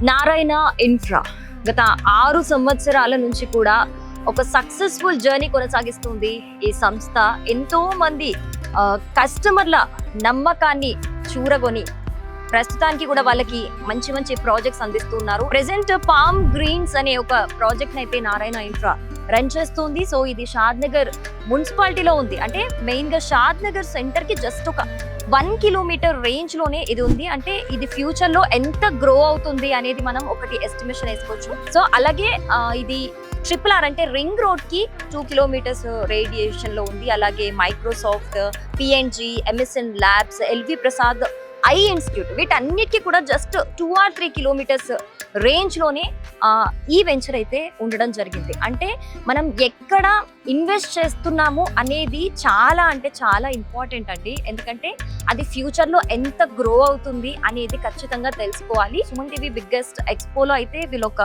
Narayana infra గత 6 సంవత్సరాల నుంచి కూడా ఒక సక్సెస్ఫుల్ జర్నీ కొనసాగిస్తుంది ఈ సంస్థ. ఎంతో మంది కస్టమర్ల నమ్మకాన్ని చూరగొని ప్రస్తుతానికి కూడా వాళ్ళకి మంచి మంచి ప్రాజెక్ట్స్ అందిస్తున్నారు. ప్రెసెంట్ పామ్ గ్రీన్స్ అనే ఒక ప్రాజెక్ట్ అయితే నారాయణ ఇన్ఫ్రా రన్ చేస్తుంది. సో ఇది షాద్ నగర్ మున్సిపాలిటీలో ఉంది. అంటే మెయిన్ గా షాద్ నగర్ సెంటర్ కి జస్ట్ ఒక 1 కిలోమీటర్ రేంజ్ లోనే ఇది ఉంది. అంటే ఇది ఫ్యూచర్ లో ఎంత గ్రో అవుతుంది అనేది మనం ఒకటి ఎస్టిమేషన్ వేసుకోవచ్చు. సో అలాగే ఇది RRR అంటే రింగ్ రోడ్ కి 2 కిలోమీటర్స్ రేడియేషన్ లో ఉంది. అలాగే Microsoft, PNG, MSN labs, LV Prasad I institute వీటన్నిటికీ కూడా జస్ట్ 2 or 3 కిలోమీటర్స్ రేంజ్ లోనే ఈ వెంచర్ అయితే ఉండడం జరిగింది. అంటే మనం ఎక్కడ ఇన్వెస్ట్ చేస్తున్నాము అనేది చాలా అంటే చాలా ఇంపార్టెంట్ అండి. ఎందుకంటే అది ఫ్యూచర్ లో ఎంత గ్రో అవుతుంది అనేది ఖచ్చితంగా తెలుసుకోవాలి. సుమన్ టీవీ బిగ్గెస్ట్ ఎక్స్పోలో అయితే వీళ్ళు ఒక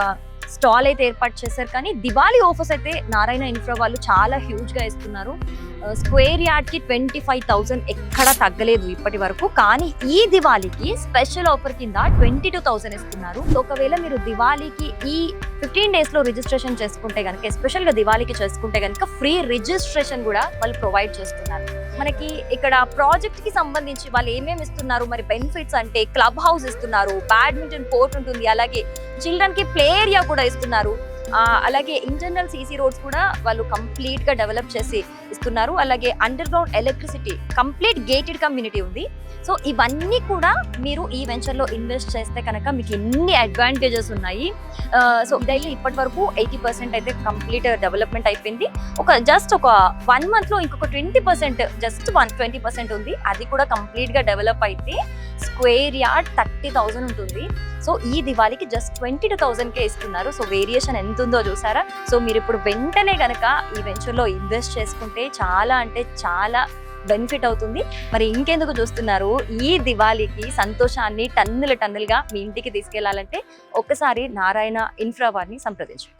స్టాల్ అయితే ఏర్పాటు చేశారు. కానీ దివాళీ ఆఫర్స్ అయితే నారాయణ ఇన్ఫ్రా వాళ్ళు చాలా హ్యూజ్ గా ఇస్తున్నారు. స్క్వేర్ యార్డ్ కి 25,000 ఎక్కడా తగ్గలేదు ఇప్పటి వరకు. కానీ ఈ దివాళీకి స్పెషల్ ఆఫర్ కింద 22,000 ఇస్తున్నారు. ఒకవేళ మీరు దివాళీకి ఈ 15 days లో రిజిస్ట్రేషన్ చేసుకుంటే కనుక, ఎస్పెషల్ గా దివాళీకి చేసుకుంటే కనుక ఫ్రీ రిజిస్ట్రేషన్ కూడా వాళ్ళు ప్రొవైడ్ చేస్తున్నారు. మనకి ఇక్కడ ప్రాజెక్ట్ కి సంబంధించి వాళ్ళు ఏమేమి ఇస్తున్నారు మరి బెనిఫిట్స్ అంటే, క్లబ్ హౌస్ ఇస్తున్నారు, బ్యాడ్మింటన్ కోర్ట్ ఉంటుంది, అలాగే చిల్డ్రన్ కి ప్లే ఏరియా కూడా ఇస్తున్నారు. అలాగే ఇంటర్నల్ CC రోడ్స్ కూడా వాళ్ళు కంప్లీట్ గా డెవలప్ చేసి ఇస్తున్నారు. అలాగే under ground electricity, complete gated community ఉంది. సో ఇవన్నీ కూడా మీరు ఈ వెంచర్ లో ఇన్వెస్ట్ చేస్తే కనుక మీకు ఎన్ని అడ్వాంటేజెస్ ఉన్నాయి. సో డైలీ ఇప్పటి వరకు 80% అయితే కంప్లీట్ డెవలప్మెంట్ అయిపోయింది. జస్ట్ ఒక 1 month లో ఇంకొక 20%, జస్ట్ 20% ఉంది. అది కూడా కంప్లీట్ గా డెవలప్ అయితే స్క్వేర్ యార్డ్ 30,000 ఉంటుంది. సో ఈ దివాళీకి జస్ట్ 22,000కే ఇస్తున్నారు. సో వేరియేషన్ ఎంత ఉందో చూసారా. సో మీరు ఇప్పుడు వెంటనే కనుక ఈ వెంచర్ లో ఇన్వెస్ట్ చేసుకుంటే చాలా అంటే చాలా బెనిఫిట్ అవుతుంది. మరి ఇంకెందుకు చూస్తున్నారు? ఈ దివాళీకి సంతోషాన్ని టన్నులుగా మీ ఇంటికి తీసుకెళ్లాలంటే ఒక్కసారి నారాయణ ఇన్ఫ్రా వారిని సంప్రదించండి.